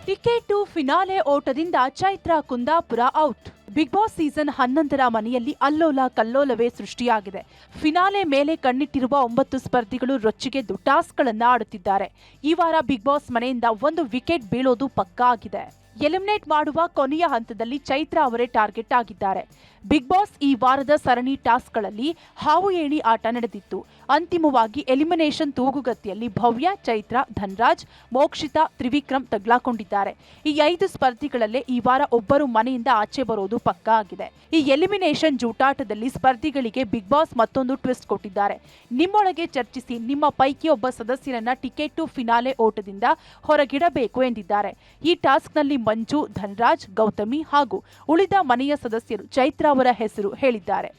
Ticket finale ಓಟದಿಂದ Chaitra Kundapura out. Bigg Boss season 11ರ ಮನೆಯಲ್ಲಿ ಅಲ್ಲೋಲ ಕಲ್ಲೋಲವೇ ಸೃಷ್ಟಿಯಾಗಿದೆ. ಫಿನಾಲೆ ಮೇಲೆ ಕಣ್ಣಿಟ್ಟಿರುವ 9 ಸ್ಪರ್ಧಿಗಳು ರೊಚ್ಚಿಗೆದ್ದು ಟಾಸ್ಕ್ಗಳನ್ನು ಆಡುತ್ತಿದ್ದಾರೆ. ಈ ವಾರ ಬಿಗ್ ಬಾಸ್ ಮನೆಯಿಂದ ಒಂದು ವಿಕೆಟ್ ಬೀಳೋದು ಪಕ್ಕಾ ಆಗಿದೆ. ಎಲಿಮಿನೇಟ್ ಮಾಡುವ ಕೊನೆಯ ಹಂತದಲ್ಲಿ ಚೈತ್ರ ಅವರೇ ಟಾರ್ಗೆಟ್ ಆಗಿದ್ದಾರೆ. ಬಿಗ್ ಬಾಸ್ ಈ ವಾರದ ಸರಣಿ ಟಾಸ್ಕ್ಗಳಲ್ಲಿ ಹಾವು ಏಣಿ ಆಟ ನಡೆದಿತ್ತು. ಅಂತಿಮವಾಗಿ ಎಲಿಮಿನೇಷನ್ ತೂಗುಗತಿಯಲ್ಲಿ ಭವ್ಯ, ಚೈತ್ರ, ಧನ್ರಾಜ್, ಮೋಕ್ಷಿತಾ, ತ್ರಿವಿಕ್ರಮ್ ತಗ್ಲಾಕೊಂಡಿದ್ದಾರೆ. ಈ 5 ಸ್ಪರ್ಧಿಗಳಲ್ಲೇ ಈ ವಾರ ಒಬ್ಬರು ಮನೆಯಿಂದ ಆಚೆ ಬರೋದು ಪಕ್ಕಾ ಆಗಿದೆ. ಈ ಎಲಿಮಿನೇಷನ್ ಜೂಟಾಟದಲ್ಲಿ ಸ್ಪರ್ಧಿಗಳಿಗೆ ಬಿಗ್ ಬಾಸ್ ಮತ್ತೊಂದು ಟ್ವಿಸ್ಟ್ ಕೊಟ್ಟಿದ್ದಾರೆ. ನಿಮ್ಮೊಳಗೆ ಚರ್ಚಿಸಿ ನಿಮ್ಮ ಪೈಕಿ ಒಬ್ಬ ಸದಸ್ಯರನ್ನ ಟಿಕೆಟ್ ಫಿನಾಲೆ ಓಟದಿಂದ ಹೊರಗಿಡಬೇಕು ಎಂದಿದ್ದಾರೆ. ಈ ಟಾಸ್ಕ್ನಲ್ಲಿ ಮಂಜು, ಧನ್ರಾಜ್, ಗೌತಮಿ ಹಾಗೂ ಉಳಿದ ಮನೆಯ ಸದಸ್ಯರು ಚೈತ್ರ ಅವರ ಹೆಸರು ಹೇಳಿದ್ದಾರೆ.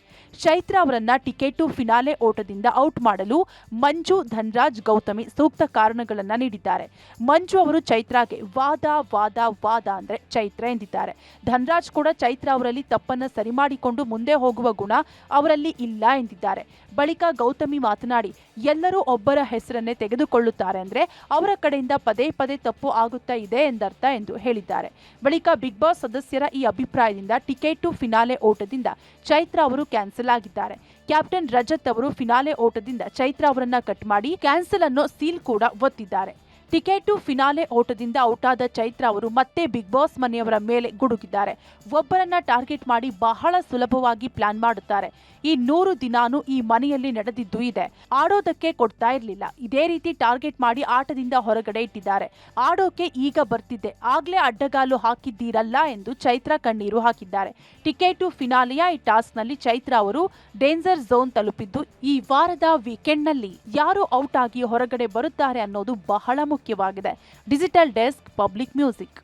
ಚೈತ್ರ ಅವರನ್ನ ಟಿಕೆಟ್ ಫಿನಾಲೆ ಓಟದಿಂದ ಔಟ್ ಮಾಡಲು ಮಂಜು, ಧನ್ರಾಜ್, ಗೌತಮಿ ಸೂಕ್ತ ಕಾರಣಗಳನ್ನ ನೀಡಿದ್ದಾರೆ. ಮಂಜು ಅವರು ಚೈತ್ರಾಗೆ ವಾದ ಅಂದ್ರೆ ಚೈತ್ರ ಎಂದಿದ್ದಾರೆ. ಧನ್ರಾಜ್ ಕೂಡ ಚೈತ್ರ ಅವರಲ್ಲಿ ತಪ್ಪನ್ನ ಸರಿ ಮಾಡಿಕೊಂಡು ಮುಂದೆ ಹೋಗುವ ಗುಣ ಅವರಲ್ಲಿ ಇಲ್ಲ ಎಂದಿದ್ದಾರೆ. ಬಳಿಕ ಗೌತಮಿ ಮಾತನಾಡಿ, ಎಲ್ಲರೂ ಒಬ್ಬರ ಹೆಸರನ್ನೇ ತೆಗೆದುಕೊಳ್ಳುತ್ತಾರೆ ಅಂದ್ರೆ ಅವರ ಕಡೆಯಿಂದ ಪದೇ ಪದೇ ತಪ್ಪು ಆಗುತ್ತಾ ಇದೆ ಎಂದರ್ಥ ಎಂದು ಹೇಳಿದ್ದಾರೆ. ಬಳಿಕ ಬಿಗ್ ಬಾಸ್ ಸದಸ್ಯರ ಈ ಅಭಿಪ್ರಾಯದಿಂದ ಟಿಕೆಟ್ ಫಿನಾಲೆ ಓಟದಿಂದ ಚೈತ್ರ ಅವರು ಕ್ಯಾನ್ಸಲ್ ಆಗಿದ್ದಾರೆ. ಕ್ಯಾಪ್ಟನ್ ರಜತ್ ಅವರು ಫಿನಾಲೆ ಓಟದಿಂದ ಚೈತ್ರ ಅವರನ್ನ ಕಟ್ ಮಾಡಿ ಕ್ಯಾನ್ಸಲ್ ಅನ್ನೋ ಸೀಲ್ ಕೂಡ ಒತ್ತಿದ್ದಾರೆ. ಟಿಕೆಟ್ ಫಿನಾಲೆ ಓಟದಿಂದ ಔಟ್ ಆದ ಚೈತ್ರ ಅವರು ಮತ್ತೆ ಬಿಗ್ ಬಾಸ್ ಮನೆಯವರ ಮೇಲೆ ಗುಡುಗಿದ್ದಾರೆ. ಒಬ್ಬರನ್ನ ಟಾರ್ಗೆಟ್ ಮಾಡಿ ಬಹಳ ಸುಲಭವಾಗಿ ಪ್ಲಾನ್ ಮಾಡುತ್ತಾರೆ. ಈ 100 ದಿನಾನೂ ಈ ಮನೆಯಲ್ಲಿ ನಡೆದಿದ್ದು ಇದೆ. ಆಡೋದಕ್ಕೆ ಕೊಡ್ತಾ ಇರಲಿಲ್ಲ. ಇದೇ ರೀತಿ ಟಾರ್ಗೆಟ್ ಮಾಡಿ ಆಟದಿಂದ ಹೊರಗಡೆ ಇಟ್ಟಿದ್ದಾರೆ. ಆಡೋಕೆ ಈಗ ಬರ್ತಿದ್ದೆ, ಆಗ್ಲೇ ಅಡ್ಡಗಾಲು ಹಾಕಿದ್ದೀರಲ್ಲ ಎಂದು ಚೈತ್ರ ಕಣ್ಣೀರು ಹಾಕಿದ್ದಾರೆ. ಟಿಕೆಟ್ ಫಿನಾಲೆಯ ಈ ಟಾಸ್ಕ್ನಲ್ಲಿ ಚೈತ್ರ ಅವರು ಡೇಂಜರ್ ಝೋನ್ ತಲುಪಿದ್ದು, ಈ ವಾರದ ವೀಕೆಂಡ್ನಲ್ಲಿ ಯಾರು ಔಟ್ ಆಗಿ ಹೊರಗಡೆ ಬರುತ್ತಾರೆ ಅನ್ನೋದು ಬಹಳ ಮುಖ್ಯವಾಗಿದೆ. Digital desk, public music.